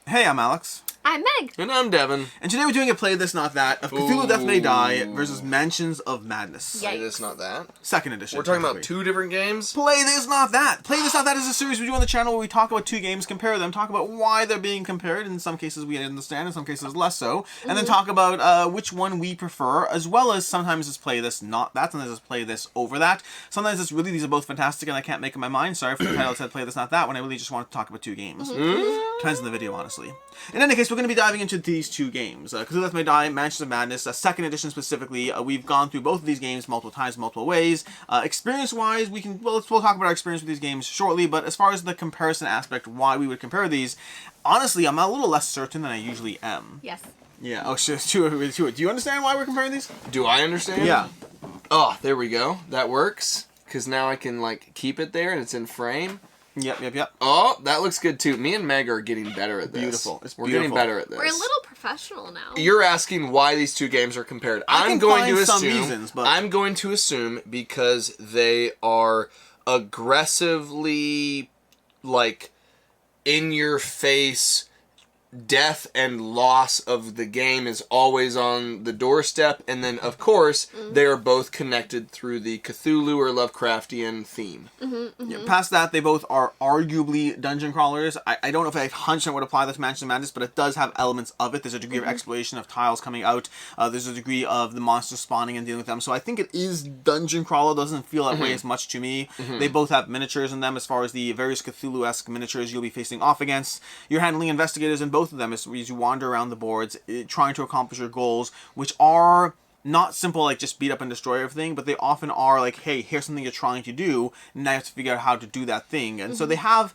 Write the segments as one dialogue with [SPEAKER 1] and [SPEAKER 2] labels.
[SPEAKER 1] Hey, I'm Alex.
[SPEAKER 2] I'm Meg.
[SPEAKER 3] And I'm Devin.
[SPEAKER 1] And today we're doing a Play This Not That of Cthulhu Death May Die versus Mansions of Madness.
[SPEAKER 2] Yikes.
[SPEAKER 3] Play This Not That.
[SPEAKER 1] Second edition.
[SPEAKER 3] We're talking about two different games?
[SPEAKER 1] Play This Not That. Play This Not That is a series we do on the channel where we talk about two games, compare them, talk about why they're being compared. In some cases we understand, in some cases less so. And then talk about which one we prefer, as well as sometimes it's Play This Not That, sometimes it's Play This Over That. Sometimes it's really, these are both fantastic and I can't make up my mind. Sorry for the title that said Play This Not That when I really just want to talk about two games. Depends on the video, honestly. In any case, we're going to be diving into these two games. Cthulhu Death May Die, Mansions of Madness, second edition specifically. We've gone through both of these games multiple times, multiple ways. Experience-wise, we'll talk about our experience with these games shortly, but as far as the comparison aspect, why we would compare these, honestly, I'm a little less certain than I usually am.
[SPEAKER 2] Yes.
[SPEAKER 1] Yeah, oh, shit, do you understand why we're comparing these?
[SPEAKER 3] Do I understand?
[SPEAKER 1] Yeah.
[SPEAKER 3] Oh, there we go. That works. Because now I can, like, keep it there and it's in frame.
[SPEAKER 1] Yep.
[SPEAKER 3] Oh, that looks good too. Me and Meg are getting better at this.
[SPEAKER 1] Beautiful. It's
[SPEAKER 3] We're
[SPEAKER 1] beautiful.
[SPEAKER 3] getting better at this.
[SPEAKER 2] We're a little professional now.
[SPEAKER 3] You're asking why these two games are compared.
[SPEAKER 1] I'm going
[SPEAKER 3] to assume because they are aggressively, like, in your face. Death and loss of the game is always on the doorstep, and then of course they are both connected through the Cthulhu or Lovecraftian theme.
[SPEAKER 1] Yeah, past that, they both are arguably dungeon crawlers. I don't know if I 100% would apply that to Mansions of Madness, but it does have elements of it. There's a degree of exploration of tiles coming out. There's a degree of the monsters spawning and dealing with them. So I think it is dungeon crawler. Doesn't feel that way as much to me. They both have miniatures in them as far as the various Cthulhu-esque miniatures you'll be facing off against. You're handling investigators in both of them as you wander around the boards, trying to accomplish your goals, which are not simple, like just beat up and destroy everything, but they often are like, hey, here's something you're trying to do, and now you have to figure out how to do that thing. And so they have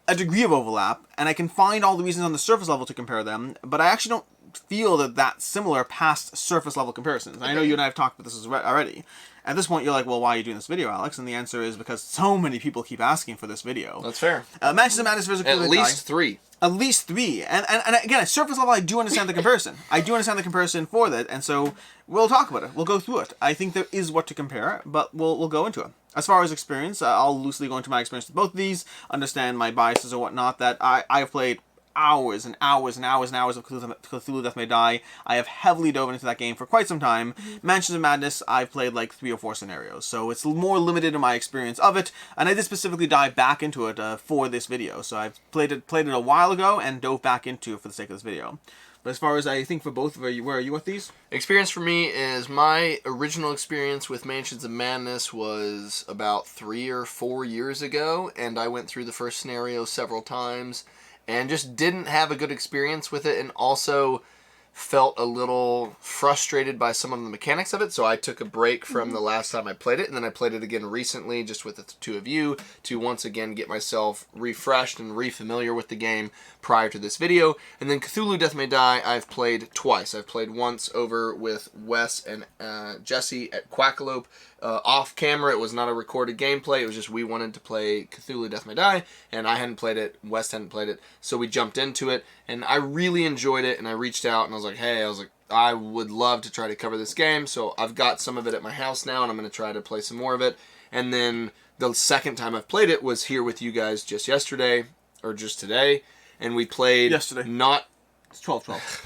[SPEAKER 1] a degree of overlap, and I can find all the reasons on the surface level to compare them, but I actually don't feel that that's similar past surface level comparisons. I know you and I have talked about this already. At this point, you're like, well, why are you doing this video, Alex? And the answer is because so many people keep asking for this video.
[SPEAKER 3] That's fair.
[SPEAKER 1] Mansions of Madness versus Cthulhu Death May Die.
[SPEAKER 3] At least three.
[SPEAKER 1] At least three. And again, at surface level, I do understand the comparison. I do understand the comparison for that, and so we'll talk about it. We'll go through it. I think there is what to compare, but we'll go into it. As far as experience, I'll loosely go into my experience with both of these, understand my biases or whatnot, that I've played hours and hours and hours and hours of Cthulhu Death May Die. I have heavily dove into that game for quite some time. Mansions of Madness, I've played like 3 or 4 scenarios, so it's more limited in my experience of it, and I did specifically dive back into it for this video. So I've played it a while ago and dove back into it for the sake of this video. But as far as I think for both of you, where are you with these?
[SPEAKER 3] Experience for me is my original experience with Mansions of Madness was about 3 or 4 years ago, and I went through the first scenario several times and just didn't have a good experience with it, and also felt a little frustrated by some of the mechanics of it, so I took a break from the last time I played it, and then I played it again recently just with the two of you to once again get myself refreshed and re-familiar with the game prior to this video. And then Cthulhu Death May Die I've played twice. I've played once over with Wes and Jesse at Quackalope. Off camera, it was not a recorded gameplay, it was just we wanted to play Cthulhu Death May Die, and I hadn't played it, Wes hadn't played it, so we jumped into it, and I really enjoyed it, and I reached out, and I was like, hey, I would love to try to cover this game, so I've got some of it at my house now, and I'm going to try to play some more of it. And then the second time I've played it was here with you guys just yesterday, or just today, and we played...
[SPEAKER 1] Yesterday.
[SPEAKER 3] It's
[SPEAKER 1] 12/12.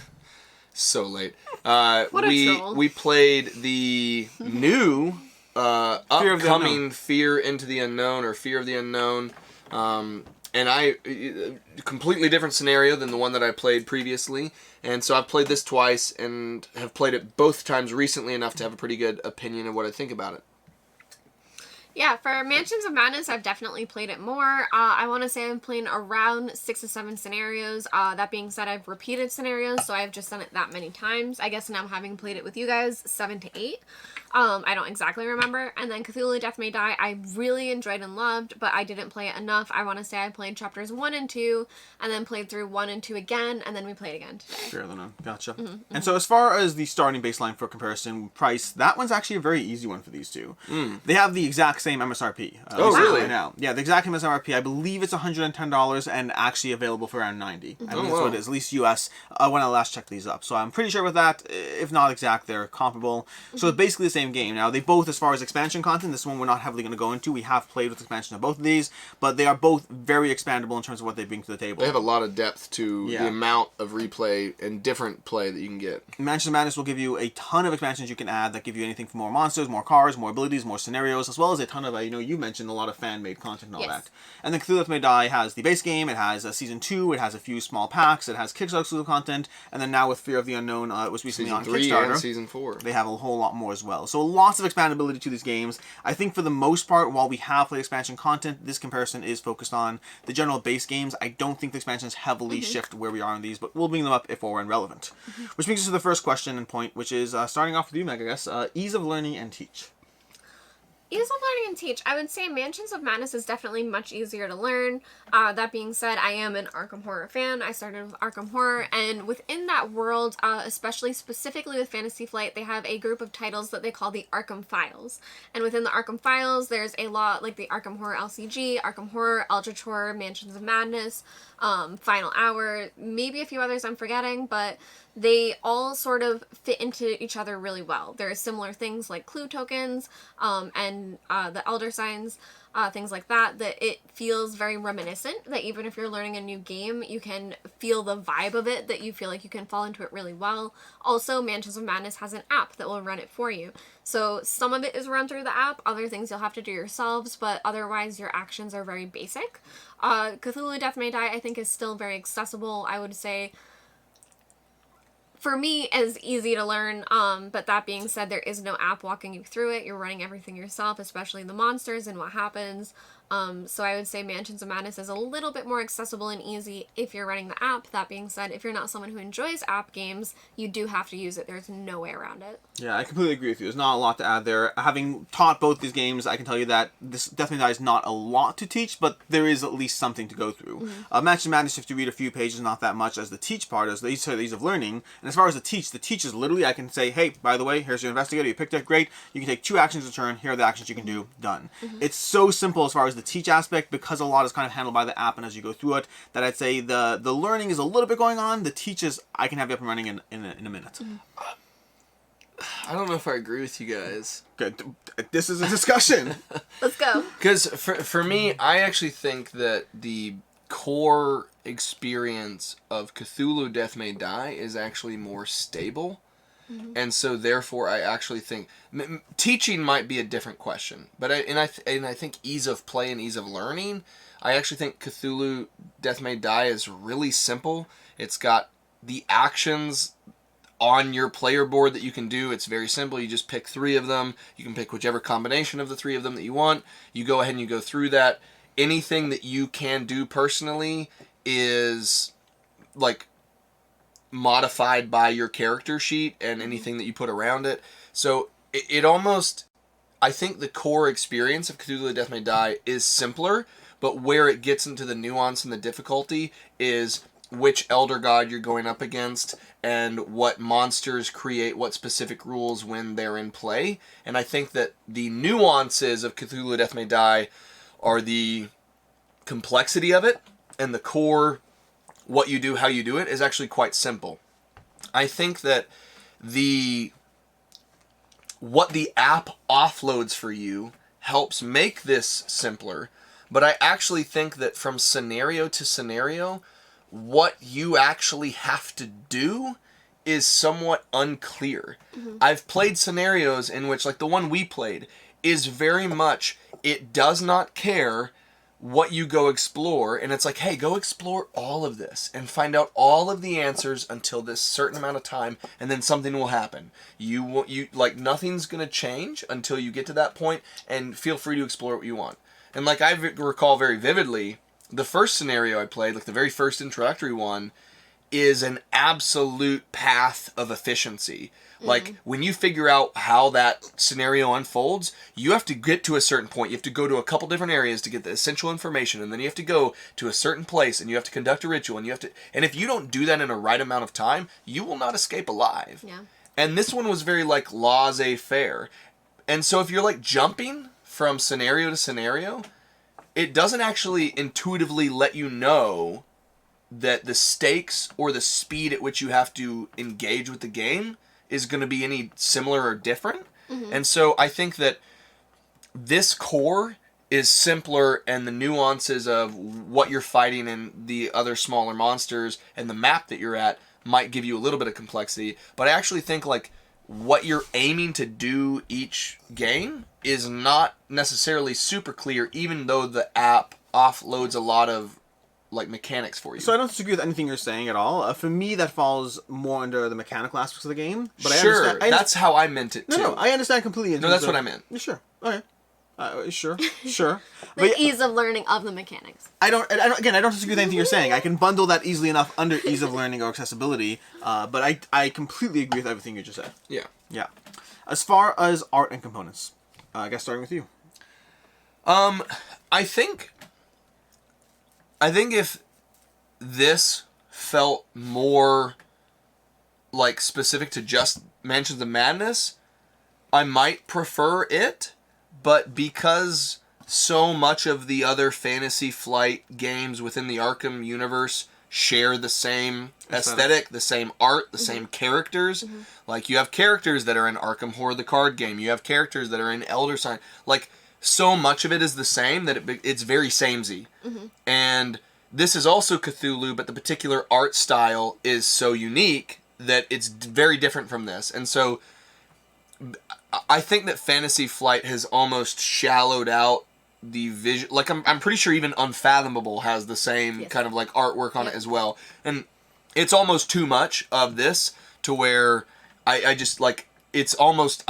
[SPEAKER 3] So late.
[SPEAKER 2] What a troll.
[SPEAKER 3] We played the new... upcoming Fear Into the Unknown, or Fear of the Unknown, and completely different scenario than the one that I played previously, and so I've played this twice and have played it both times recently enough to have a pretty good opinion of what I think about it.
[SPEAKER 2] Yeah, for Mansions of Madness, I've definitely played it more. I want to say I'm playing around 6 to 7 scenarios. That being said, I've repeated scenarios, so I've just done it that many times. I guess now having played it with you guys, 7 to 8. I don't exactly remember. And then Cthulhu Death May Die, I really enjoyed and loved, but I didn't play it enough. I want to say I played chapters 1 and 2, and then played through 1 and 2 again, and then we played again today.
[SPEAKER 1] Fair enough. Gotcha. And so as far as the starting baseline for comparison price, that one's actually a very easy one for these two. They have the exact exact same MSRP.
[SPEAKER 3] Oh, really?
[SPEAKER 1] Right now. Yeah, the exact same MSRP. I believe it's $110 and actually available for around $90. I think that's what it is, at least US, when I last checked these up. So I'm pretty sure with that, if not exact, they're comparable. So it's basically the same game. Now, they both, as far as expansion content, this one we're not heavily going to go into. We have played with expansion of both of these, but they are both very expandable in terms of what they bring to the table.
[SPEAKER 3] They have a lot of depth to the amount of replay and different play that you can get.
[SPEAKER 1] Mansions of Madness will give you a ton of expansions you can add that give you anything from more monsters, more cards, more abilities, more scenarios, as well as a ton of, you mentioned a lot of fan-made content and all that. And then Cthulhu Death May Die has the base game, it has a Season 2, it has a few small packs, it has Kickstarter exclusive content, and then now with Fear of the Unknown, it was recently on
[SPEAKER 3] Season 3
[SPEAKER 1] Kickstarter.
[SPEAKER 3] and Season 4.
[SPEAKER 1] They have a whole lot more as well. So lots of expandability to these games. I think for the most part, while we have played expansion content, this comparison is focused on the general base games. I don't think the expansions heavily shift where we are on these, but we'll bring them up if or when relevant. Which brings us to the first question and point, which is starting off with you, Meg, I guess. Ease of learning and teach.
[SPEAKER 2] Ease of learning and teach. I would say Mansions of Madness is definitely much easier to learn. That being said, I am an Arkham Horror fan. I started with Arkham Horror, and within that world, especially specifically with Fantasy Flight, they have a group of titles that they call the Arkham Files. And within the Arkham Files, there's a lot like the Arkham Horror LCG, Arkham Horror, Eldritch Horror, Mansions of Madness, Final Hour, maybe a few others I'm forgetting, but they all sort of fit into each other really well. There are similar things like clue tokens and the elder signs, things like that, that it feels very reminiscent, that even if you're learning a new game, you can feel the vibe of it, that you feel like you can fall into it really well. Also, Mansions of Madness has an app that will run it for you. So some of it is run through the app, other things you'll have to do yourselves, but otherwise your actions are very basic. Cthulhu Death May Die, I think, is still very accessible. I would say, for me, is easy to learn, but that being said, there is no app walking you through it. You're running everything yourself, especially the monsters and what happens. So I would say Mansions of Madness is a little bit more accessible and easy if you're running the app. That being said, if you're not someone who enjoys app games, you do have to use it. There's no way around it.
[SPEAKER 1] Yeah, I completely agree with you. There's not a lot to add there. Having taught both these games, I can tell you that this Death May Die is not a lot to teach, but there is at least something to go through. Mansions of Madness, if you read a few pages, not that much as the teach part, as the ease of learning. And as far as the teach is literally, I can say, hey, by the way, here's your investigator, you picked it, great. You can take 2 actions a turn, here are the actions you can do, done. It's so simple as far as the teach aspect, because a lot is kind of handled by the app and as you go through it, that I'd say the learning is a little bit going on. The teaches, I can have you up and running in a minute.
[SPEAKER 3] I don't know if I agree with you guys.
[SPEAKER 1] Good. This is a discussion.
[SPEAKER 2] Let's go.
[SPEAKER 3] Because for me, I actually think that the core experience of Cthulhu Death May Die is actually more stable. And so therefore I actually think teaching might be a different question, but I think ease of play and ease of learning, I actually think Cthulhu Death May Die is really simple. It's got the actions on your player board that you can do. It's very simple. You just pick 3 of them. You can pick whichever combination of the 3 of them that you want. You go ahead and you go through that. Anything that you can do personally is like modified by your character sheet and anything that you put around it. So it almost, I think the core experience of Cthulhu Death May Die is simpler, but where it gets into the nuance and the difficulty is which elder god you're going up against and what monsters create what specific rules when they're in play. And I think that the nuances of Cthulhu Death May Die are the complexity of it, and the core what you do, how you do it, is actually quite simple. I think that what the app offloads for you helps make this simpler, but I actually think that from scenario to scenario, what you actually have to do is somewhat unclear. I've played scenarios in which, like the one we played, is very much, it does not care what you go explore, and it's like, hey, go explore all of this and find out all of the answers until this certain amount of time, and then something will happen. You like, nothing's gonna change until you get to that point, and feel free to explore what you want. And like I recall very vividly, the first scenario I played, like the very first introductory one, is an absolute path of efficiency. Like, when you figure out how that scenario unfolds, you have to get to a certain point. You have to go to a couple different areas to get the essential information, and then you have to go to a certain place, and you have to conduct a ritual, and and if you don't do that in a right amount of time, you will not escape alive. Yeah. And this one was very, like, laissez-faire. And so if you're, like, jumping from scenario to scenario, it doesn't actually intuitively let you know that the stakes or the speed at which you have to engage with the game is going to be any similar or different. And so I think that this core is simpler, and the nuances of what you're fighting and the other smaller monsters and the map that you're at might give you a little bit of complexity. But I actually think like what you're aiming to do each game is not necessarily super clear, even though the app offloads a lot of like mechanics for you.
[SPEAKER 1] So I don't disagree with anything you're saying at all. For me, that falls more under the mechanical aspects of the game. But
[SPEAKER 3] Sure, that's how I meant it too.
[SPEAKER 1] No, I understand completely.
[SPEAKER 3] No, that's what I meant.
[SPEAKER 1] Sure. Okay. Sure.
[SPEAKER 2] The ease of learning of the mechanics.
[SPEAKER 1] I don't disagree with anything you're saying. I can bundle that easily enough under ease of learning or accessibility. But I completely agree with everything you just said.
[SPEAKER 3] Yeah.
[SPEAKER 1] Yeah. As far as art and components, I guess starting with you.
[SPEAKER 3] I think if this felt more like specific to just Mansions of Madness, I might prefer it. But because so much of the other Fantasy Flight games within the Arkham universe share the same aesthetic, the same art, the same characters. Like, you have characters that are in Arkham Horror the card game. You have characters that are in Elder Sign. Like, so much of it is the same that it's very samey. And this is also Cthulhu, but the particular art style is so unique that it's very different from this. And so I think that Fantasy Flight has almost shallowed out the vision. Like, I'm pretty sure even Unfathomable has the same kind of like artwork on it as well. And it's almost too much of this to where I just like it's almost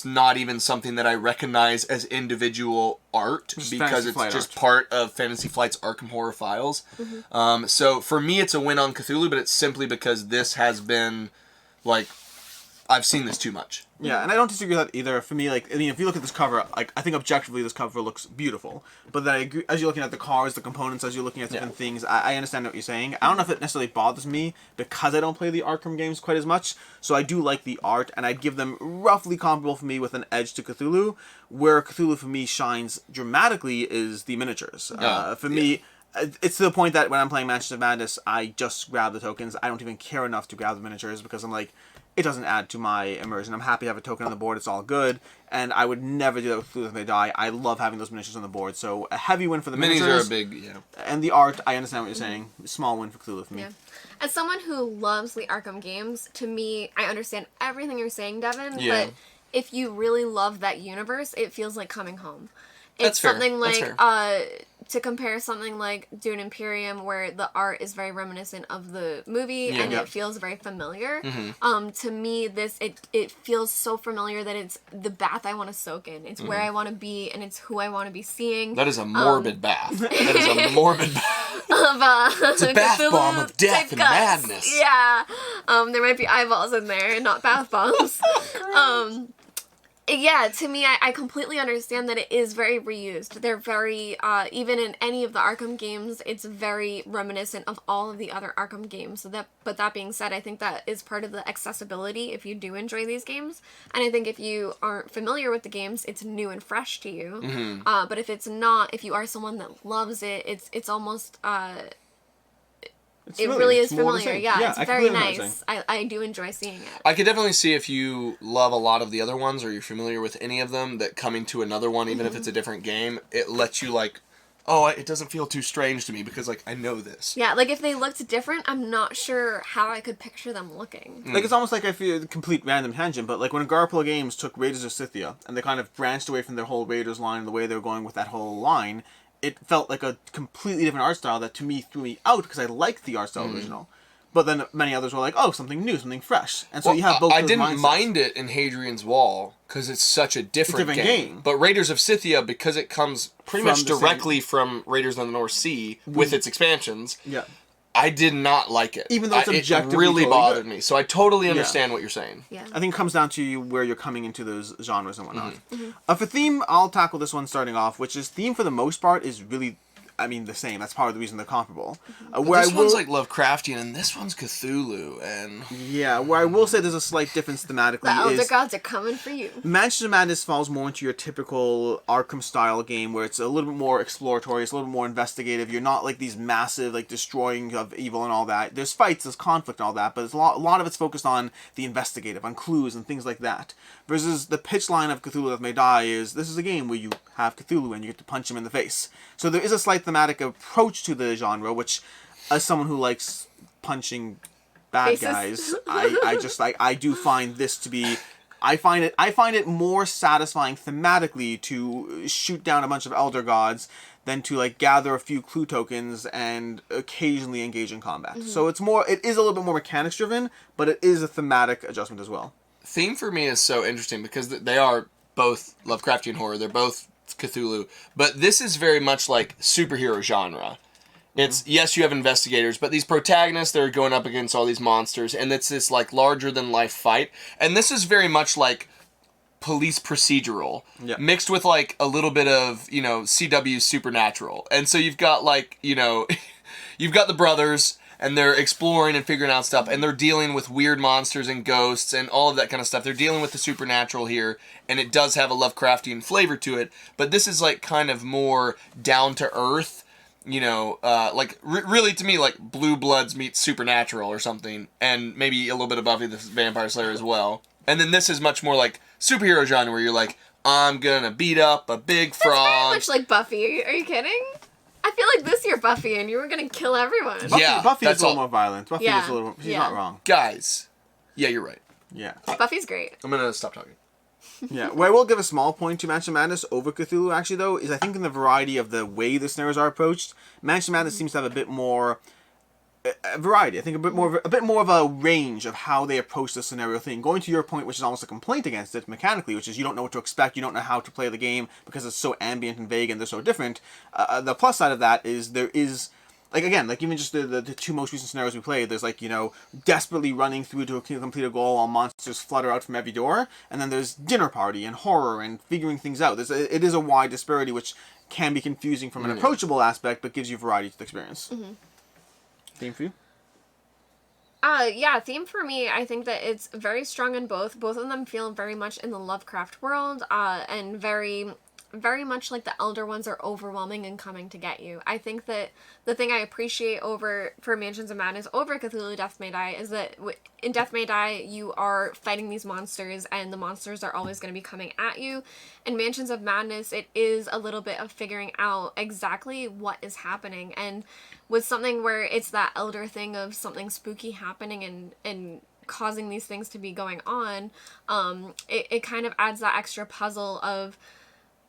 [SPEAKER 3] not even something that I recognize as individual art because it's just part of Fantasy Flight's Arkham Horror files. So for me, it's a win on Cthulhu, but it's simply because this has been like I've seen this too much.
[SPEAKER 1] Yeah, and I don't disagree with that either. For me, like, I mean, if you look at this cover, like, I think objectively this cover looks beautiful. But then I agree, as you're looking at the cars, the components, as you're looking at different things, I understand what you're saying. I don't know if it necessarily bothers me because I don't play the Arkham games quite as much. So I do like the art, and I'd give them roughly comparable for me with an edge to Cthulhu. Where Cthulhu for me shines dramatically is the miniatures. For me, it's to the point that when I'm playing Mansions of Madness, I just grab the tokens. I don't even care enough to grab the miniatures because I'm like, it doesn't add to my immersion. I'm happy to have a token on the board. It's all good. And I would never do that with Cthulhu Death May Die. I love having those miniatures on the board. So a heavy win for the miniatures.
[SPEAKER 3] Minis are a big,
[SPEAKER 1] And the art, I understand what you're saying. Small win for Cthulhu for me.
[SPEAKER 2] Yeah. As someone who loves the Arkham games, to me, I understand everything you're saying, Devin.
[SPEAKER 3] Yeah.
[SPEAKER 2] But if you really love that universe, it feels like coming home. It's
[SPEAKER 3] That's fair.
[SPEAKER 2] something
[SPEAKER 3] That's
[SPEAKER 2] like
[SPEAKER 3] fair.
[SPEAKER 2] To compare something like Dune Imperium, where the art is very reminiscent of the movie and it feels very familiar. To me, it feels so familiar that it's the bath I want to soak in. It's where I want to be, and it's who I want to be seeing.
[SPEAKER 3] That is a morbid bath. That is a morbid bath.
[SPEAKER 2] It's
[SPEAKER 3] a bath bomb of death and madness.
[SPEAKER 2] Yeah, there might be eyeballs in there, not bath bombs. Yeah, to me, I completely understand that it is very reused. They're very, even in any of the Arkham games, it's very reminiscent of all of the other Arkham games. But that being said, I think that is part of the accessibility if you do enjoy these games. And I think if you aren't familiar with the games, it's new and fresh to you. But if it's not, if you are someone that loves it, it's almost... It really is familiar. Yeah, it's very nice. I do enjoy seeing it.
[SPEAKER 3] I could definitely see if you love a lot of the other ones or you're familiar with any of them, that coming to another one, even if it's a different game, it lets you like, oh, it doesn't feel too strange to me because like I know this.
[SPEAKER 2] Yeah, like if they looked different, I'm not sure how I could picture them looking.
[SPEAKER 1] Like it's almost like I feel a complete random tangent, but like when Garpla Games took Raiders of Scythia and they kind of branched away from their whole Raiders line, the way they were going with that whole line, it felt like a completely different art style that to me threw me out because I liked the art style original. But then many others were like, oh, something new, something fresh. And so you have both
[SPEAKER 3] I
[SPEAKER 1] those
[SPEAKER 3] didn't
[SPEAKER 1] mindsets.
[SPEAKER 3] mind it in Hadrian's Wall because it's such a different game. But Raiders of Scythia, because it comes pretty much directly from Raiders on the North Sea with its expansions, I did not like it.
[SPEAKER 1] Even though it's objectively
[SPEAKER 3] it really
[SPEAKER 1] totally
[SPEAKER 3] bothered
[SPEAKER 1] good.
[SPEAKER 3] me. So I totally understand what you're saying.
[SPEAKER 2] Yeah.
[SPEAKER 1] I think it comes down to where you're coming into those genres and whatnot. For theme, I'll tackle this one starting off, which is theme for the most part is really I mean, the same. That's part of the reason they're comparable.
[SPEAKER 3] But
[SPEAKER 1] Where
[SPEAKER 3] this
[SPEAKER 1] I will,
[SPEAKER 3] one's like Lovecraftian, and this one's Cthulhu, and
[SPEAKER 1] yeah, where I will say there's a slight difference thematically
[SPEAKER 2] The Elder
[SPEAKER 1] is
[SPEAKER 2] Gods are coming for you.
[SPEAKER 1] Mansions of Madness falls more into your typical Arkham style game where it's a little bit more exploratory, it's a little bit more investigative. You're not like these massive like destroying of evil and all that. There's fights, there's conflict and all that, but it's a lot of it's focused on the investigative, on clues and things like that. Versus the pitch line of Cthulhu Death May Die is this is a game where you have Cthulhu and you get to punch him in the face. So there is a slight thematic approach to the genre, which as someone who likes punching bad
[SPEAKER 2] Faces.
[SPEAKER 1] guys, I just like I do find this to be I find it more satisfying thematically to shoot down a bunch of elder gods than to like gather a few clue tokens and occasionally engage in combat. So it is a little bit more mechanics driven, but it is a thematic adjustment as well.
[SPEAKER 3] theme for me is so interesting because they are both Lovecraftian horror. They're both Cthulhu, but this is very much like superhero genre. It's, yes, you have investigators, but these protagonists, they're going up against all these monsters, and it's this, like, larger-than-life fight. And this is very much like police procedural, mixed with, like, a little bit of, you know, CW Supernatural. And so you've got, like, you know, you've got the brothers, and they're exploring and figuring out stuff, and they're dealing with weird monsters and ghosts and all of that kind of stuff. They're dealing with the supernatural here, and it does have a Lovecraftian flavor to it, but this is, like, kind of more down-to-earth. You know, like, really to me, like, Blue Bloods meets Supernatural or something, and maybe a little bit of Buffy the Vampire Slayer as well. And then this is much more like superhero genre, where you're like, I'm gonna beat up a big frog.
[SPEAKER 2] That's very much like Buffy. Are you kidding? I feel like this year Buffy, and you were gonna kill everyone.
[SPEAKER 1] Buffy is
[SPEAKER 3] that's
[SPEAKER 1] a little
[SPEAKER 3] all.
[SPEAKER 1] more violent. Buffy is a little. She's not wrong.
[SPEAKER 3] Guys, yeah, you're right.
[SPEAKER 1] Yeah.
[SPEAKER 2] Buffy's great.
[SPEAKER 3] I'm gonna stop talking.
[SPEAKER 1] Yeah, where I will give a small point to Mansion of Madness over Cthulhu, actually, though, is I think in the variety of the way the scenarios are approached, Mansion of Madness seems to have a bit more variety. I think a bit more of a range of how they approach the scenario thing. Going to your point, which is almost a complaint against it mechanically, which is you don't know what to expect, you don't know how to play the game because it's so ambient and vague and they're so different. The plus side of that is there is. Like, again, like, even just the two most recent scenarios we played, there's, like, you know, desperately running through to complete a goal while monsters flutter out from every door, and then there's dinner party and horror and figuring things out. It is a wide disparity, which can be confusing from an approachable aspect, but gives you variety to the experience. Theme for you?
[SPEAKER 2] Yeah, theme for me, I think that it's very strong in both. Both of them feel very much in the Lovecraft world, and very much like the elder ones are overwhelming and coming to get you. I think that the thing I appreciate for Mansions of Madness over Cthulhu Death May Die is that in Death May Die, you are fighting these monsters, and the monsters are always going to be coming at you. In Mansions of Madness, it is a little bit of figuring out exactly what is happening, and with something where it's that elder thing of something spooky happening and causing these things to be going on, it kind of adds that extra puzzle of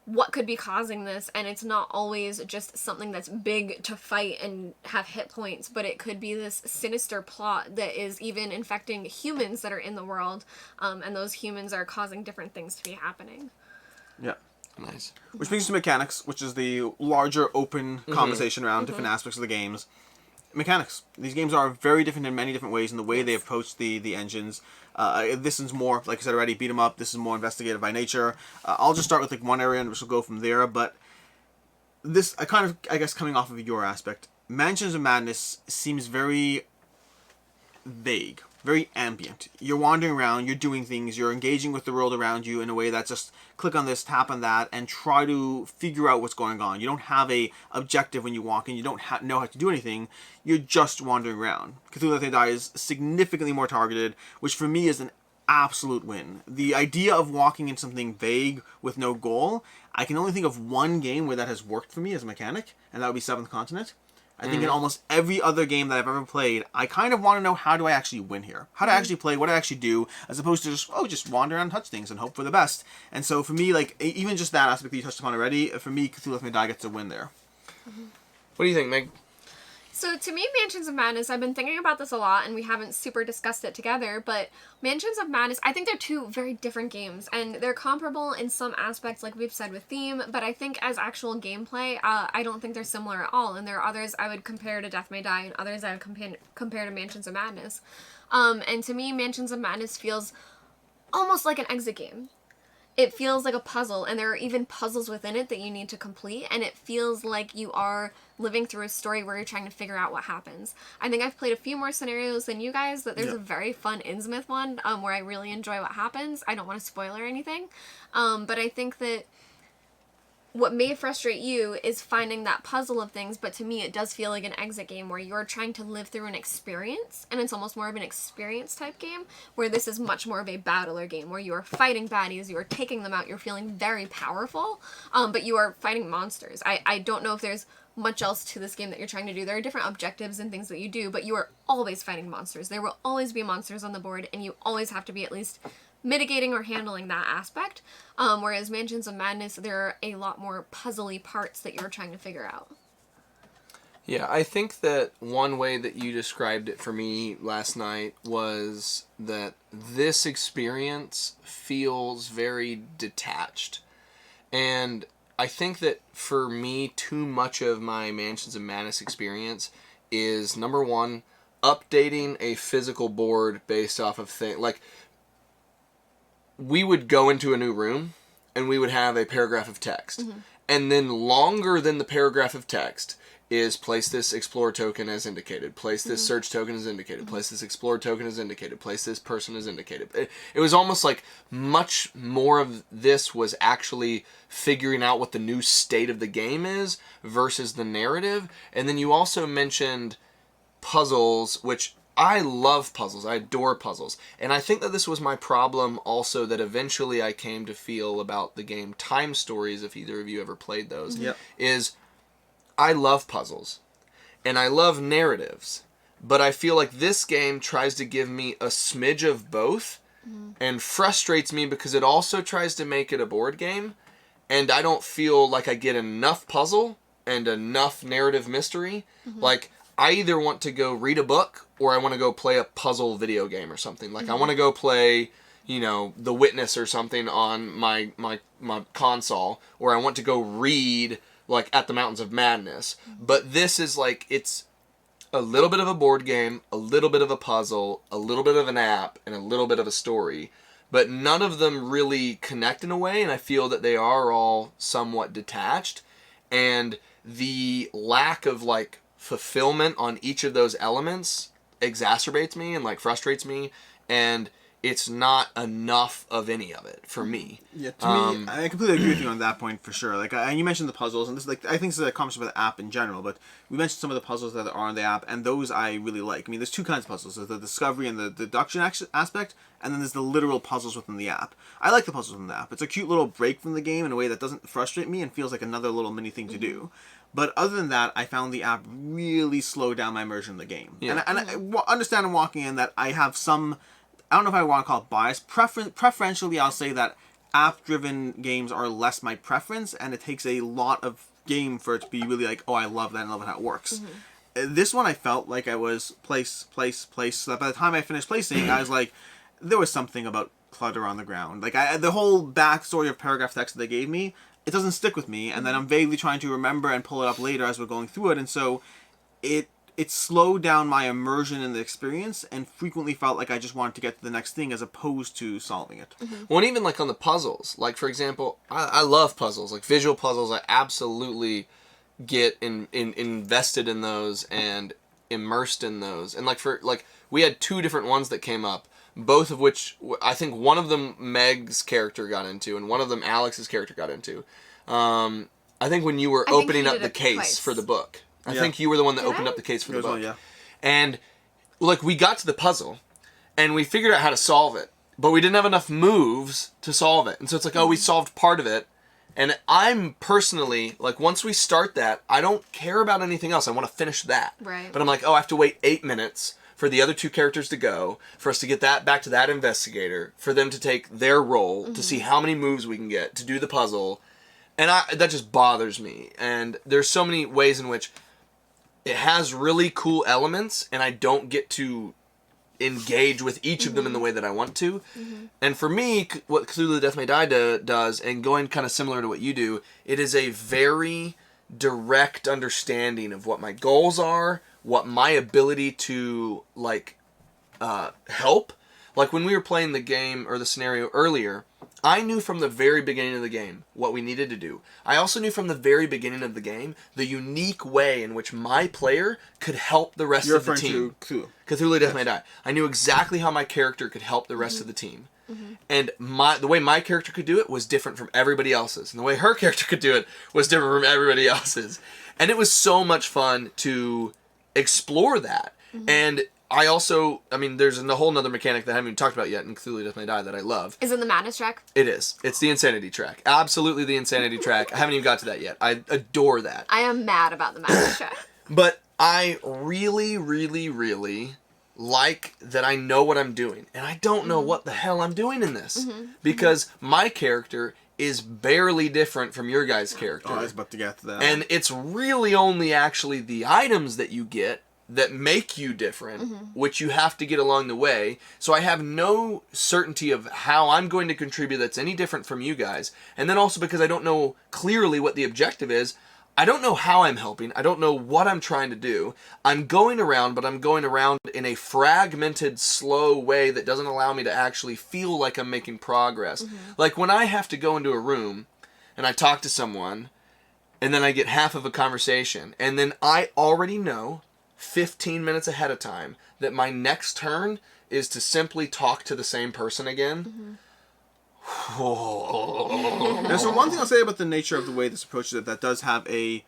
[SPEAKER 2] what could be causing this, and it's not always just something that's big to fight and have hit points, but it could be this sinister plot that is even infecting humans that are in the world, and those humans are causing different things to be happening.
[SPEAKER 1] Yeah.
[SPEAKER 3] Nice.
[SPEAKER 1] Which brings us to mechanics, which is the larger open conversation around different aspects of the games. Mechanics. These games are very different in many different ways in the way they approach the engines. This is more, like I said already, beat 'em up. This is more investigative by nature. I'll just start with like one area and we'll go from there. But this, I guess, coming off of your aspect, Mansions of Madness seems very vague, very ambient. You're wandering around, you're doing things, you're engaging with the world around you in a way that's just click on this, tap on that, and try to figure out what's going on. You don't have a objective when you walk in, you don't know how to do anything, you're just wandering around. Cthulhu Death May Die is significantly more targeted, which for me is an absolute win. The idea of walking in something vague with no goal, I can only think of one game where that has worked for me as a mechanic, and that would be Seventh Continent. I think in almost every other game that I've ever played, I kind of want to know how do I actually win here? How do I actually play? What do I actually do? As opposed to just wander around and touch things and hope for the best. And so for me, like, even just that aspect that you touched upon already, for me, Cthulhu Death May Die gets a win there.
[SPEAKER 3] What do you think, Meg?
[SPEAKER 2] So to me, Mansions of Madness, I've been thinking about this a lot, and we haven't super discussed it together, but Mansions of Madness, I think they're two very different games, and they're comparable in some aspects, like we've said with theme, but I think as actual gameplay, I don't think they're similar at all, and there are others I would compare to Death May Die, and others I would compare to Mansions of Madness. And to me, Mansions of Madness feels almost like an exit game. it feels like a puzzle, and there are even puzzles within it that you need to complete, and it feels like you are living through a story where you're trying to figure out what happens. I think I've played a few more scenarios than you guys, but there's a very fun Innsmouth one where I really enjoy what happens. I don't want to spoil or anything, but I think that what may frustrate you is finding that puzzle of things, but to me it does feel like an exit game where you're trying to live through an experience, and it's almost more of an experience type game, where this is much more of a battler game where you are fighting baddies, you are taking them out, you're feeling very powerful, but you are fighting monsters. I don't know if there's much else to this game that you're trying to do. There are different objectives and things that you do, but you are always fighting monsters. There will always be monsters on the board, and you always have to be at least mitigating or handling that aspect. Whereas Mansions of Madness, there are a lot more puzzly parts that you're trying to figure out.
[SPEAKER 3] Yeah, I think that one way that you described it for me last night was that this experience feels very detached. And I think that for me, too much of my Mansions of Madness experience is, number one, updating a physical board based off of things. Like, we would go into a new room and we would have a paragraph of text. Mm-hmm. And then longer than the paragraph of text is place this explore token as indicated, place this search token as indicated, place this explore token as indicated, place this person as indicated. It was almost like much more of this was actually figuring out what the new state of the game is versus the narrative. And then you also mentioned puzzles, which I love puzzles. I adore puzzles. And I think that this was my problem also that eventually I came to feel about the game Time Stories, if either of you ever played those, is I love puzzles. And I love narratives. But I feel like this game tries to give me a smidge of both and frustrates me because it also tries to make it a board game. And I don't feel like I get enough puzzle and enough narrative mystery. Like, I either want to go read a book or I want to go play a puzzle video game or something. Like, I want to go play, The Witness or something on my console, or I want to go read, like, At the Mountains of Madness. But this is, like, it's a little bit of a board game, a little bit of a puzzle, a little bit of an app, and a little bit of a story. But none of them really connect in a way, and I feel that they are all somewhat detached. And the lack of, like, fulfillment on each of those elements exacerbates me and, like, frustrates me, and it's not enough of any of it for me.
[SPEAKER 1] Yeah, to me, I completely agree with you on that point for sure. Like, and you mentioned the puzzles, and this, like, I think this is a conversation about the app in general, but we mentioned some of the puzzles that are on the app, and those I really like. I mean, there's two kinds of puzzles: there's the discovery and the deduction aspect, and then there's the literal puzzles within the app. I like the puzzles within the app. It's a cute little break from the game in a way that doesn't frustrate me and feels like another little mini thing to do. But other than that, I found the app really slowed down my immersion in the game. Yeah. And I understand in walking in that I have some, I don't know if I want to call it bias. Preferentially, I'll say that app-driven games are less my preference, and it takes a lot of game for it to be really like, oh, I love that and love how it works. This one, I felt like I was place. So that by the time I finished placing, I was like, there was something about clutter on the ground. Like, the whole backstory of paragraph text that they gave me, it doesn't stick with me, and then I'm vaguely trying to remember and pull it up later as we're going through it, and so it slowed down my immersion in the experience and frequently felt like I just wanted to get to the next thing as opposed to solving it.
[SPEAKER 3] Well, and even like on the puzzles, like for example, I love puzzles, like visual puzzles. I absolutely get invested in those and immersed in those. And like we had two different ones that came up, both of which I think one of them Meg's character got into and one of them Alex's character got into. I think when you were opening up the case for the book. I think you were the one that opened up the case for the book.
[SPEAKER 1] Well, yeah.
[SPEAKER 3] And like we got to the puzzle and we figured out how to solve it, but we didn't have enough moves to solve it. And so it's like, oh, we solved part of it. And I'm personally, like, once we start that, I don't care about anything else. I want to finish that.
[SPEAKER 2] Right.
[SPEAKER 3] But I'm like, oh, I have to wait 8 minutes for the other two characters to go, for us to get that back to that investigator, for them to take their role, to see how many moves we can get, to do the puzzle. And that just bothers me. And there's so many ways in which it has really cool elements, and I don't get to engage with each of them in the way that I want to. And for me, what Cthulhu Death May Die does, and going kind of similar to what you do, it is a very direct understanding of what my goals are, what my ability to, like, help. Like, when we were playing the game, or the scenario earlier, I knew from the very beginning of the game what we needed to do. I also knew from the very beginning of the game the unique way in which my player could help the rest of the team.
[SPEAKER 1] To
[SPEAKER 3] Cthulhu Death May Die. I knew exactly how my character could help the rest of the team. And the way my character could do it was different from everybody else's. And the way her character could do it was different from everybody else's. And it was so much fun to explore that. And I also, there's a whole nother mechanic that I haven't even talked about yet in Cthulhu Death May Die that I love.
[SPEAKER 2] Is it the madness track?
[SPEAKER 3] It is. It's the insanity track. Absolutely the insanity track. I haven't even got to that yet. I adore that.
[SPEAKER 2] I am mad about the madness track.
[SPEAKER 3] But I really, really, really like that I know what I'm doing. And I don't know what the hell I'm doing in this. Because my character is barely different from your guys' character.
[SPEAKER 1] Oh, I was about to get to that.
[SPEAKER 3] And it's really only actually the items that you get that make you different, which you have to get along the way. So I have no certainty of how I'm going to contribute that's any different from you guys. And then also because I don't know clearly what the objective is, I don't know how I'm helping. I don't know what I'm trying to do. I'm going around, but I'm going around in a fragmented, slow way that doesn't allow me to actually feel like I'm making progress. Like when I have to go into a room and I talk to someone and then I get half of a conversation and then I already know 15 minutes ahead of time that my next turn is to simply talk to the same person again.
[SPEAKER 1] And so one thing I'll say about the nature of the way this approaches it that does have an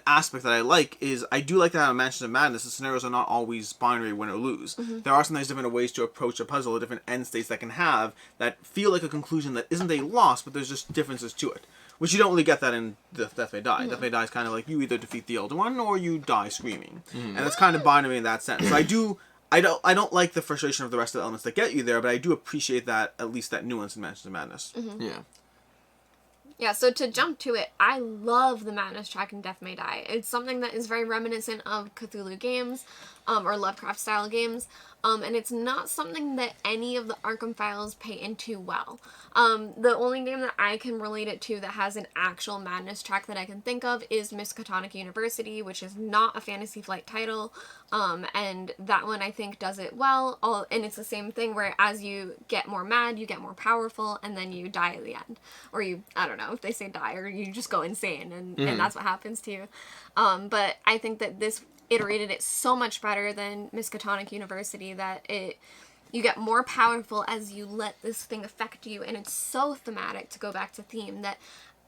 [SPEAKER 1] aspect that I like is I do like that out of Mansions of Madness, the scenarios are not always binary win or lose. There are sometimes different ways to approach a puzzle, different end states that can have that feel like a conclusion that isn't a loss, but there's just differences to it. Which you don't really get that in Death May Die. Death May Die is kind of like you either defeat the Elder One or you die screaming. And it's kind of binary in that sense. So I don't like the frustration of the rest of the elements that get you there, but I do appreciate that, at least that nuance in Mansions of Madness.
[SPEAKER 3] Yeah.
[SPEAKER 2] Yeah, so to jump to it, I love the madness track in Death May Die. It's something that is very reminiscent of Cthulhu games, or Lovecraft style games, and it's not something that any of the Arkham files pay into well. The only game that I can relate it to that has an actual madness track that I can think of is Miskatonic University, which is not a Fantasy Flight title, and that one I think does it well, and it's the same thing where as you get more mad, you get more powerful, and then you die at the end. Or I don't know if they say die, or you just go insane, and that's what happens to you. But I think that this iterated it so much better than Miskatonic University that you get more powerful as you let this thing affect you, and it's so thematic, to go back to theme, that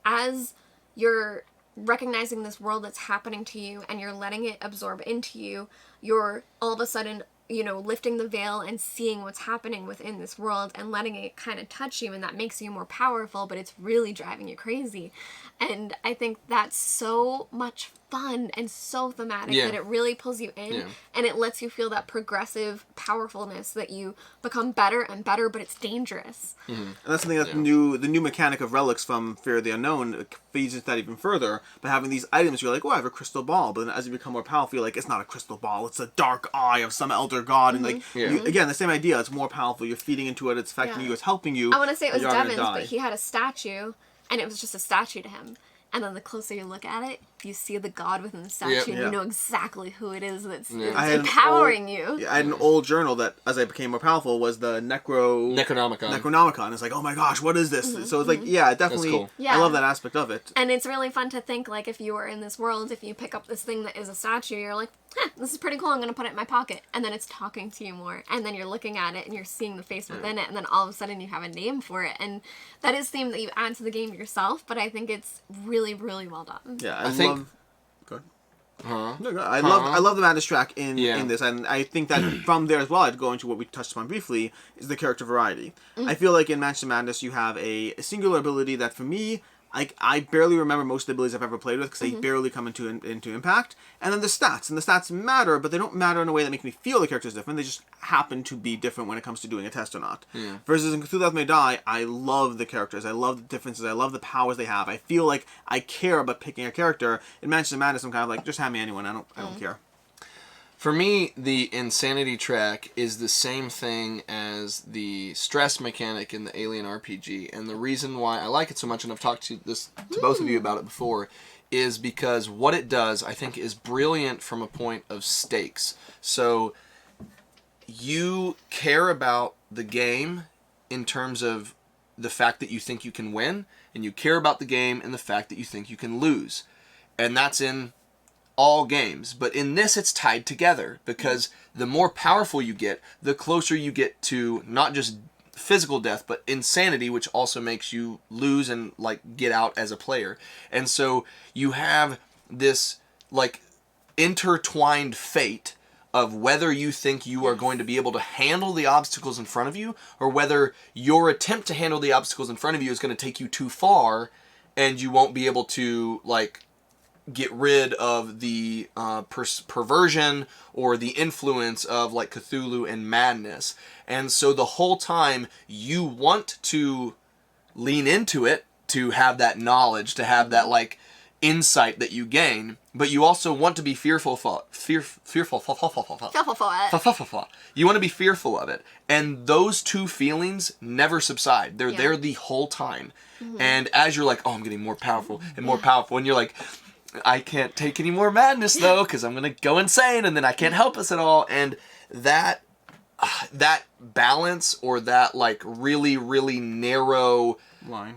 [SPEAKER 2] as you're recognizing this world that's happening to you and you're letting it absorb into you, you're all of a sudden, lifting the veil and seeing what's happening within this world and letting it kind of touch you, and that makes you more powerful, but it's really driving you crazy. And I think that's so much fun and so thematic that it really pulls you in, and it lets you feel that progressive powerfulness that you become better and better, but it's dangerous.
[SPEAKER 1] And that's something that the new mechanic of relics from Fear of the Unknown feeds into that even further. By having these items, you're like, oh, I have a crystal ball, but then as you become more powerful, you're like, it's not a crystal ball, it's a dark eye of some elder god, and again, the same idea. It's more powerful. You're feeding into it. It's affecting you. It's helping you.
[SPEAKER 2] I want to say it was Devin's, but he had a statue, and it was just a statue to him. And then the closer you look at it, you see the god within the statue, and you know exactly who it is that's empowering you.
[SPEAKER 1] I had an old journal that, as I became more powerful, was the Necronomicon. And it's like, oh my gosh, what is this? So it's like, definitely,
[SPEAKER 3] cool.
[SPEAKER 2] Yeah.
[SPEAKER 1] I love that aspect of it.
[SPEAKER 2] And it's really fun to think, like, if you were in this world, if you pick up this thing that is a statue, you're like, this is pretty cool, I'm going to put it in my pocket. And then it's talking to you more. And then you're looking at it, and you're seeing the face within it, and then all of a sudden you have a name for it. And that is theme that you add to the game yourself, but I think it's really, really well done.
[SPEAKER 1] Yeah,
[SPEAKER 3] I think...
[SPEAKER 1] Go ahead. No, I love the madness track in this, and I think that from there as well, I'd go into what we touched upon briefly, is the character variety. I feel like in Mansions of Madness you have a singular ability that for me, I barely remember most of the abilities I've ever played with because they barely come into impact. And then the stats matter, but they don't matter in a way that make me feel the character's different. They just happen to be different when it comes to doing a test or not. Versus in Cthulhu Death May Die, I love the characters. I love the differences. I love the powers they have. I feel like I care about picking a character. In Mansions of Madness, I'm kind of like, just have me anyone. I don't care.
[SPEAKER 3] For me, the insanity track is the same thing as the stress mechanic in the Alien RPG, and the reason why I like it so much, and I've talked to both of you about it before, is because what it does, I think, is brilliant from a point of stakes. So you care about the game in terms of the fact that you think you can win, and you care about the game, and the fact that you think you can lose. And that's in all games. But in this, it's tied together, because the more powerful you get, the closer you get to not just physical death, but insanity, which also makes you lose and like get out as a player. And so you have this like intertwined fate of whether you think you are going to be able to handle the obstacles in front of you, or whether your attempt to handle the obstacles in front of you is going to take you too far, and you won't be able to like get rid of the perversion or the influence of like Cthulhu and madness. And so the whole time you want to lean into it, to have that knowledge, to have that like insight that you gain, but you also want to be fearful. You want to be fearful of it, and those two feelings never subside. They're there the whole time. And as you're like, oh, I'm getting more powerful and more powerful, and you're like, I can't take any more madness though, because I'm gonna go insane, and then I can't help us at all. And that balance, or that like really, really narrow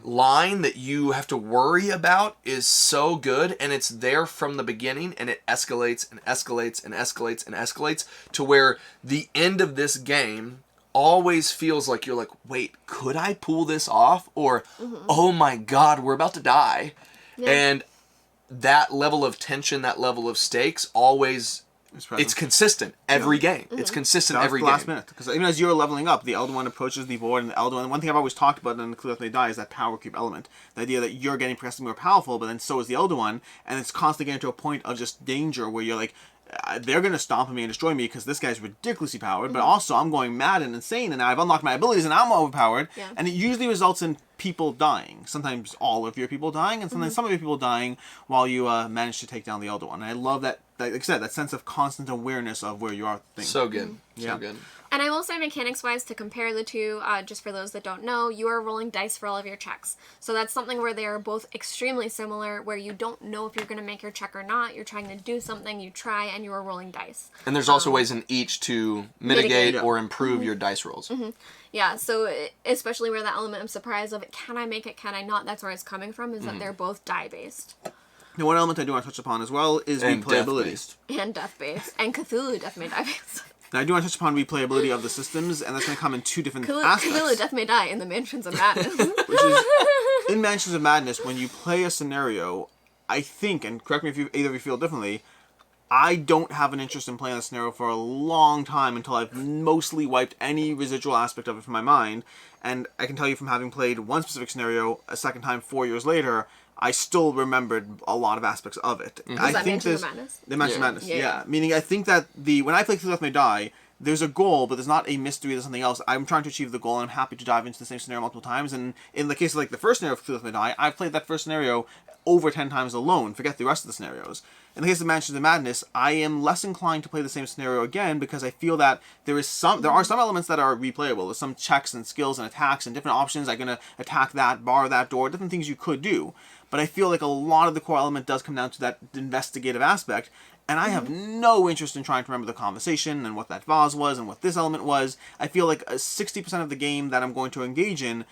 [SPEAKER 3] line that you have to worry about, is so good, and it's there from the beginning, and it escalates and escalates and escalates and escalates to where the end of this game always feels like you're like, wait, could I pull this off? Or oh my god, we're about to die. And that level of tension, that level of stakes, always, it's consistent every game. It's consistent every game.
[SPEAKER 1] Last minute, because even as you're leveling up, the Elder One approaches the board, and the Elder One. One thing I've always talked about in the Cthulhu Death May Die is that power creep element. The idea that you're getting progressively more powerful, but then so is the Elder One, and it's constantly getting to a point of just danger where you're like, they're going to stomp me and destroy me because this guy's ridiculously powered, but also I'm going mad and insane, and I've unlocked my abilities, and I'm overpowered. And it usually results in people dying. Sometimes all of your people dying, and sometimes some of your people dying while you manage to take down the Elder One. And I love that, like I said, that sense of constant awareness of where you are.
[SPEAKER 3] So good. So good.
[SPEAKER 2] And I will say, mechanics-wise, to compare the two, just for those that don't know, you are rolling dice for all of your checks. So that's something where they are both extremely similar, where you don't know if you're going to make your check or not. You're trying to do something, you try, and you are rolling dice.
[SPEAKER 3] And there's also ways in each to mitigate or improve your dice rolls.
[SPEAKER 2] Yeah, so especially where that element of surprise of, can I make it, can I not, that's where it's coming from, is that they're both die-based.
[SPEAKER 1] Now, one element I do want to touch upon as well is replayability.
[SPEAKER 2] And death-based. And Cthulhu Death May Die based.
[SPEAKER 1] Now, I do want to touch upon replayability of the systems, and that's going to come in two different aspects.
[SPEAKER 2] Cthulhu Death May Die in the Mansions of Madness.
[SPEAKER 1] Which is, in Mansions of Madness, when you play a scenario, I think, and correct me if either of you feel differently, I don't have an interest in playing the scenario for a long time until I've mostly wiped any residual aspect of it from my mind. And I can tell you from having played one specific scenario a second time 4 years later, I still remembered a lot of aspects of it.
[SPEAKER 2] I think Mansions of Madness?
[SPEAKER 1] The Mansions of Madness, yeah. Meaning I think that when I play Cthulhu Death May Die, there's a goal, but there's not a mystery, there's something else. I'm trying to achieve the goal, and I'm happy to dive into the same scenario multiple times. And in the case of like the first scenario of Cthulhu Death May Die, I've played that first scenario over 10 times alone, forget the rest of the scenarios. In the case of Mansions of Madness, I am less inclined to play the same scenario again, because I feel that there are some elements that are replayable. There's some checks and skills and attacks and different options. I'm going to attack that, bar that door, different things you could do. But I feel like a lot of the core element does come down to that investigative aspect, and I have no interest in trying to remember the conversation and what that vase was and what this element was. I feel like 60% of the game that I'm going to engage in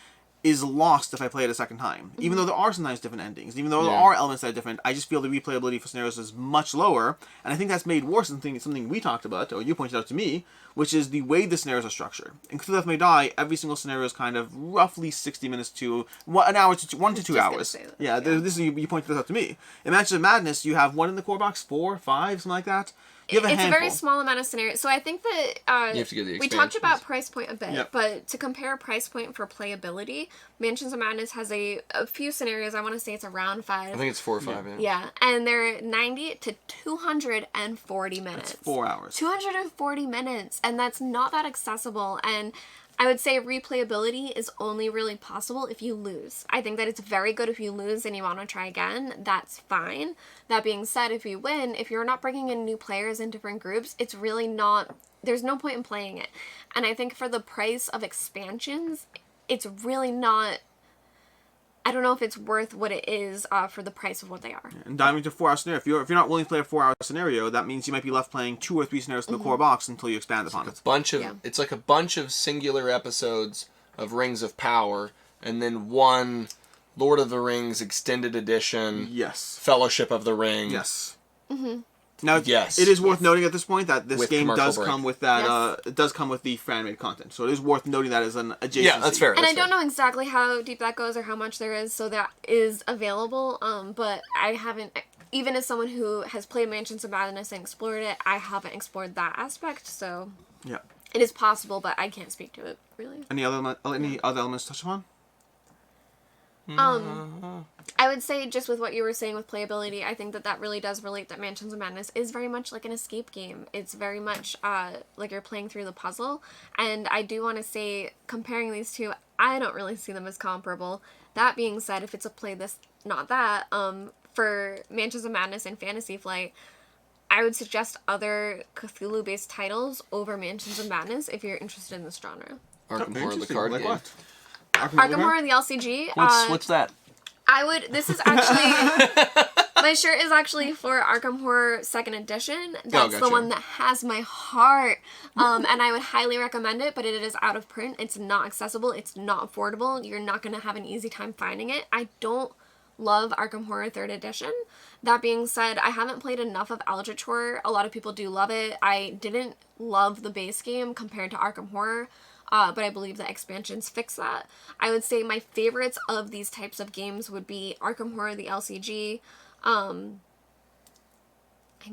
[SPEAKER 1] is lost if I play it a second time. Even though there are sometimes different endings, even though there are elements that are different, I just feel the replayability for scenarios is much lower, and I think that's made worse than something we talked about, or you pointed out to me, which is the way the scenarios are structured. In Cthulhu Death May Die, every single scenario is kind of roughly 60 minutes to an hour to 1 to 2 hours. This is, you pointed this out to me. In Mansions of Madness, you have one in the core box, 4, 5, something like that. It's
[SPEAKER 2] a very small amount of scenarios. So I think that
[SPEAKER 3] you have to get the
[SPEAKER 2] we talked about price point a bit, but to compare price point for playability, Mansions of Madness has a few scenarios. I want to say it's around 5.
[SPEAKER 3] I think it's 4 or 5.
[SPEAKER 2] Yeah, and they're 90 to 240 minutes.
[SPEAKER 1] That's 4 hours.
[SPEAKER 2] 240 minutes, and that's not that accessible. And I would say replayability is only really possible if you lose. I think that it's very good if you lose and you want to try again. That's fine. That being said, if you win, if you're not bringing in new players in different groups, it's really not... There's no point in playing it. And I think for the price of expansions, it's really not... I don't know if it's worth what it is for the price of what they are.
[SPEAKER 1] And diving into a 4-hour scenario, if you're not willing to play a 4-hour scenario, that means you might be left playing 2 or 3 scenarios in the core box until you expand upon it.
[SPEAKER 3] It's like a bunch of singular episodes of Rings of Power and then one Lord of the Rings extended edition.
[SPEAKER 1] Yes.
[SPEAKER 3] Fellowship of the Ring.
[SPEAKER 1] Yes. Now,
[SPEAKER 3] Yes.
[SPEAKER 1] it is worth noting at this point that this
[SPEAKER 3] With
[SPEAKER 1] game
[SPEAKER 3] commercial
[SPEAKER 1] does
[SPEAKER 3] break.
[SPEAKER 1] come with that. It does come with the fan-made content, so it is worth noting that as an adjacency.
[SPEAKER 3] Yeah, that's fair.
[SPEAKER 2] And I don't know exactly how deep that goes or how much there is, so that is available. But I haven't, even as someone who has played Mansions of Madness and explored it, I haven't explored that aspect. So
[SPEAKER 1] Yeah.
[SPEAKER 2] it is possible, but I can't speak to it really.
[SPEAKER 1] Any other elements to touch upon?
[SPEAKER 2] I would say just with what you were saying with playability, I think that really does relate that Mansions of Madness is very much like an escape game. It's very much like you're playing through the puzzle. And I do want to say, comparing these two, I don't really see them as comparable. That being said, if it's a play this, not that, for Mansions of Madness and Fantasy Flight, I would suggest other Cthulhu-based titles over Mansions of Madness if you're interested in this genre.
[SPEAKER 3] Arkham Horror, the
[SPEAKER 1] Interesting.
[SPEAKER 3] card
[SPEAKER 1] Like
[SPEAKER 3] game.
[SPEAKER 1] what?
[SPEAKER 2] Arkham Horror, the LCG.
[SPEAKER 3] What's that?
[SPEAKER 2] This is actually, my shirt is actually for Arkham Horror 2nd Edition. That's the
[SPEAKER 3] gotcha.
[SPEAKER 2] one that has my heart. And I would highly recommend it, but it is out of print. It's not accessible. It's not affordable. You're not going to have an easy time finding it. I don't love Arkham Horror 3rd Edition. That being said, I haven't played enough of Eldritch Horror. A lot of people do love it. I didn't love the base game compared to Arkham Horror. But I believe the expansions fix that. I would say my favorites of these types of games would be Arkham Horror, the LCG, and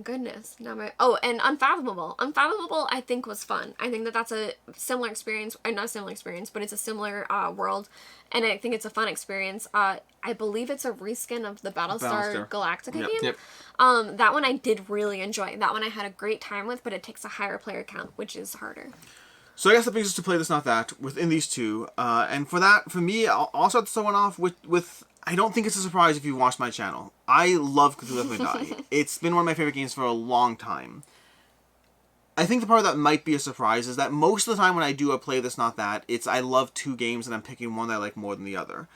[SPEAKER 2] goodness, now and Unfathomable. Unfathomable, I think, was fun. I think that that's a similar experience, or not a similar experience, but it's a similar world, and I think it's a fun experience. I believe it's a reskin of the Battlestar Galactica game.
[SPEAKER 3] Yep.
[SPEAKER 2] That one I did really enjoy. That one I had a great time with, but it takes a higher player count, which is harder.
[SPEAKER 1] So I guess that brings us to Play This Not That within these two. And for me, I'll also start someone off with I don't think it's a surprise if you've watched my channel. I love Cthulhu Death May Die. It's been one of my favorite games for a long time. I think the part that might be a surprise is that most of the time when I do a Play This Not That, it's I love two games and I'm picking one that I like more than the other.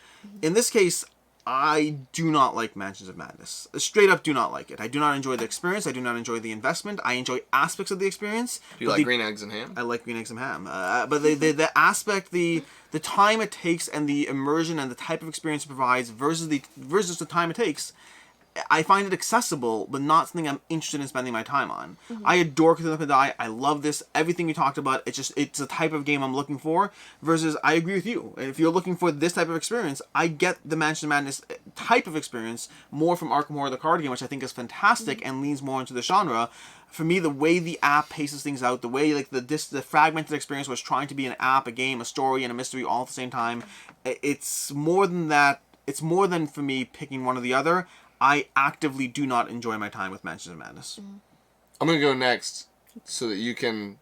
[SPEAKER 1] In this case, I do not like Mansions of Madness. Straight up do not like it. I do not enjoy the experience. I do not enjoy the investment. I enjoy aspects of the experience.
[SPEAKER 3] Do you like green eggs and ham?
[SPEAKER 1] I like green eggs and ham. But the aspect, the time it takes and the immersion and the type of experience it provides versus the time it takes, I find it accessible, but not something I'm interested in spending my time on. I adore Cthulhu Death May Die. I love this. Everything you talked about, it's a type of game I'm looking for. Versus, I agree with you. If you're looking for this type of experience, I get the Mansion of Madness type of experience more from Arkham Horror, the card game, which I think is fantastic and leans more into the genre. For me, the way the app paces things out, the way like the fragmented experience was trying to be an app, a game, a story, and a mystery all at the same time, it's more than that. It's more than for me picking one or the other. I actively do not enjoy my time with Mansions of Madness.
[SPEAKER 3] I'm going to go next so that you can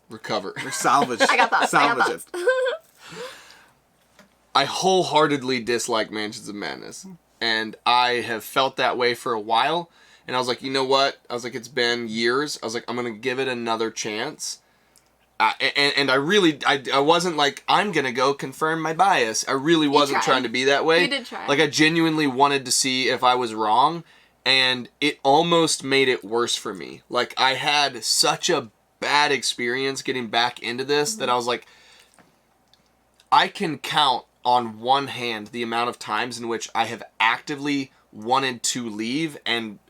[SPEAKER 3] recover.
[SPEAKER 1] Or salvage.
[SPEAKER 2] I got thoughts.
[SPEAKER 1] Salvage it.
[SPEAKER 3] I wholeheartedly dislike Mansions of Madness. And I have felt that way for a while. And I was like, you know what? I was like, it's been years. I was like, I'm going to give it another chance. And I wasn't like, I'm going to go confirm my bias. I really wasn't trying to be that way.
[SPEAKER 2] You did try.
[SPEAKER 3] Like, I genuinely wanted to see if I was wrong. And it almost made it worse for me. Like, I had such a bad experience getting back into this that I was like, I can count on one hand the amount of times in which I have actively wanted to leave and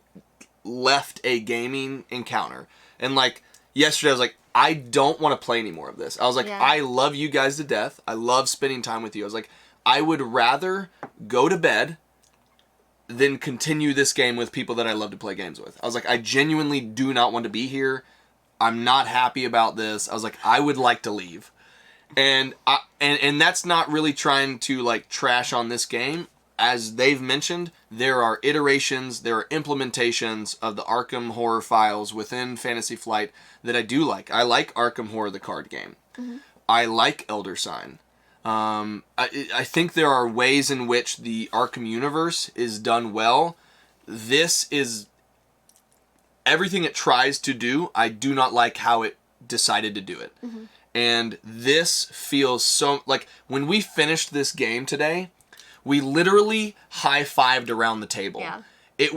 [SPEAKER 3] left a gaming encounter. And like yesterday I was like, I don't want to play any more of this. I was like, I love you guys to death. I love spending time with you. I was like, I would rather go to bed than continue this game with people that I love to play games with. I was like, I genuinely do not want to be here. I'm not happy about this. I was like, I would like to leave. And that's not really trying to like trash on this game. As they've mentioned, there are iterations, there are implementations of the Arkham Horror files within Fantasy Flight that I do like. I like Arkham Horror, the card game. I like Elder Sign. I think there are ways in which the Arkham universe is done well. This is everything it tries to do. I do not like how it decided to do it. And this feels so like when we finished this game today, we literally high-fived around the table.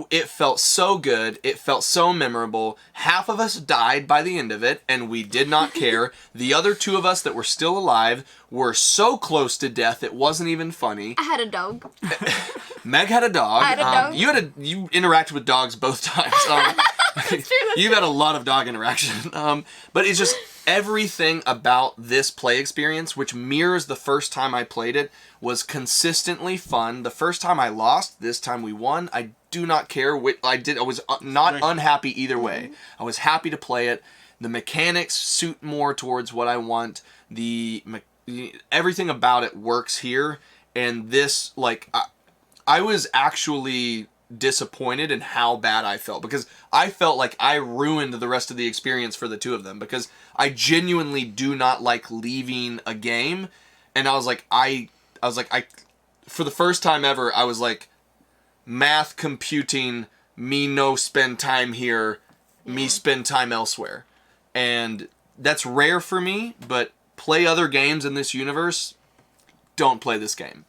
[SPEAKER 3] It felt so good. It felt so memorable. Half of us died by the end of it, and we did not care. The other 2 of us that were still alive were so close to death it wasn't even funny.
[SPEAKER 2] I had a dog.
[SPEAKER 3] Meg had a dog.
[SPEAKER 2] I had a dog.
[SPEAKER 3] You interacted with dogs both times. You've had a lot of dog interaction. But it's just everything about this play experience, which mirrors the first time I played it, was consistently fun. The first time I lost, this time we won. I do not care what I did. I was not unhappy either way. I was happy to play it. The mechanics suit more towards what I want. Everything about it works here. And this, like, I was actually disappointed in how bad I felt, because I felt like I ruined the rest of the experience for the 2 of them, because I genuinely do not like leaving a game. And I was like, for the first time ever, I was like, math computing, me no spend time here, me spend time elsewhere. And that's rare for me, but play other games in this universe, don't play this game.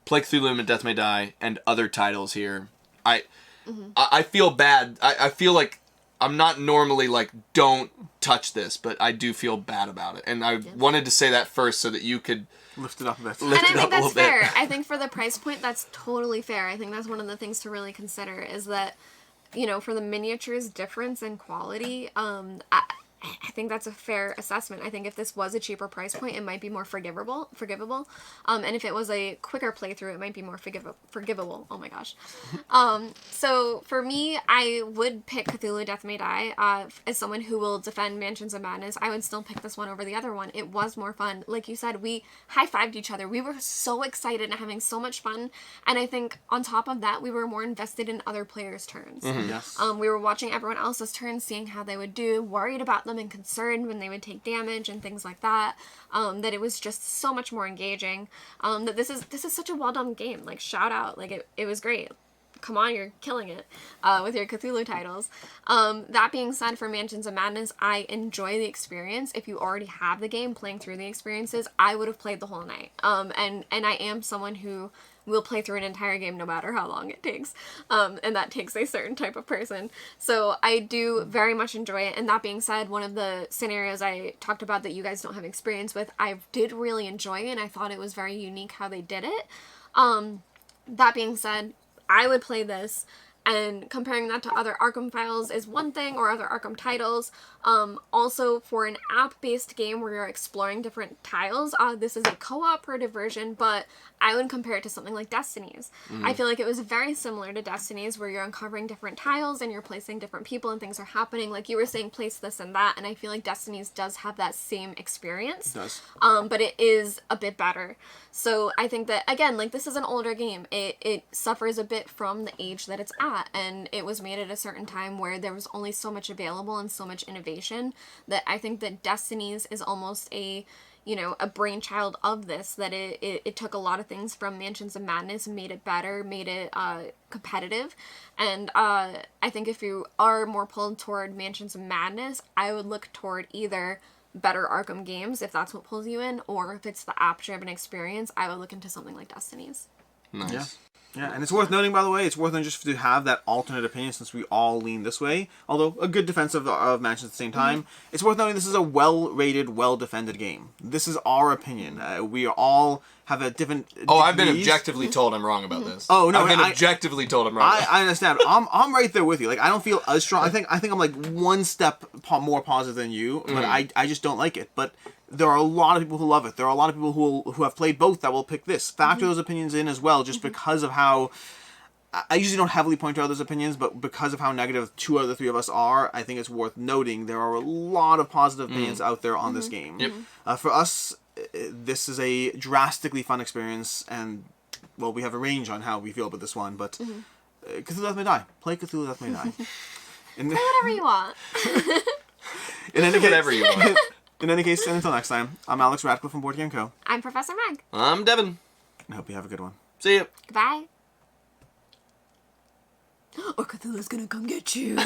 [SPEAKER 3] Play Cthulhu Death May Die and other titles here. I feel bad. I feel like I'm not normally like, don't touch this, but I do feel bad about it. And I wanted to say that first so that you could
[SPEAKER 1] lift it up a bit.
[SPEAKER 2] And I think that's fair. I think for the price point, that's totally fair. I think that's one of the things to really consider is that, you know, for the miniatures difference in quality, I think that's a fair assessment. I think if this was a cheaper price point, it might be more forgivable. And if it was a quicker playthrough, it might be more forgivable. Oh my gosh. So for me, I would pick Cthulhu Death May Die. As someone who will defend Mansions of Madness, I would still pick this one over the other one. It was more fun. Like you said, we high-fived each other. We were so excited and having so much fun. And I think on top of that, we were more invested in other players' turns.
[SPEAKER 1] Yes.
[SPEAKER 2] We were watching everyone else's turns, seeing how they would do, worried about them and concerned when they would take damage and things like that. That it was just so much more engaging. That this is such a well done game. Like, shout out, like it was great. Come on, you're killing it with your Cthulhu titles. That being said, for Mansions of Madness, I enjoy the experience. If you already have the game, playing through the experiences, I would have played the whole night. And I am someone who will play through an entire game no matter how long it takes. And that takes a certain type of person. So I do very much enjoy it. And that being said, one of the scenarios I talked about that you guys don't have experience with, I did really enjoy it, and I thought it was very unique how they did it. That being said, I would play this, and comparing that to other Arkham files is one thing, or other Arkham titles. Also, for an app-based game where you're exploring different tiles, this is a cooperative version, but I would compare it to something like Destiny's. I feel like it was very similar to Destiny's, where you're uncovering different tiles and you're placing different people and things are happening. Like you were saying, place this and that, and I feel like Destiny's does have that same experience.
[SPEAKER 1] It does.
[SPEAKER 2] But it is a bit better. So I think that, again, like, this is an older game. It suffers a bit from the age that it's at, and it was made at a certain time where there was only so much available and so much innovation that I think that Destiny's is almost a brainchild of this, that it took a lot of things from Mansions of Madness and made it better, made it competitive. And I think if you are more pulled toward Mansions of Madness, I would look toward either better Arkham games, if that's what pulls you in, or if it's the app-driven experience, I would look into something like Destiny's.
[SPEAKER 3] Nice.
[SPEAKER 1] Yeah. Yeah, and it's worth noting, by the way, it's worth noting just to have that alternate opinion, since we all lean this way, although a good defense of Mansions at the same time. It's worth noting this is a well-rated, well-defended game. This is our opinion. We all have a different
[SPEAKER 3] I've been
[SPEAKER 1] degrees.
[SPEAKER 3] objectively told I'm wrong about this.
[SPEAKER 1] Oh, no,
[SPEAKER 3] I've been objectively told I'm wrong.
[SPEAKER 1] I understand. I'm right there with you. Like, I don't feel as strong. I think I'm like one step more positive than you, but I just don't like it. But there are a lot of people who love it. There are a lot of people who have played both that will pick this. Factor those opinions in as well, just because of how... I usually don't heavily point to others' opinions, but because of how negative 2 out of the 3 of us are, I think it's worth noting there are a lot of positive opinions out there on this game.
[SPEAKER 3] Yep.
[SPEAKER 1] For us, this is a drastically fun experience, and, well, we have a range on how we feel about this one, but Cthulhu Death May Die. Play Cthulhu Death May Die.
[SPEAKER 2] Play whatever you want.
[SPEAKER 1] In any case,
[SPEAKER 3] Whatever you want.
[SPEAKER 1] In any case, and until next time, I'm Alex Radcliffe from Board Game Co.
[SPEAKER 2] I'm Professor Meg.
[SPEAKER 3] I'm Devin.
[SPEAKER 1] I hope you have a good one.
[SPEAKER 3] See ya.
[SPEAKER 2] Goodbye. Or Cthulhu's gonna come get you.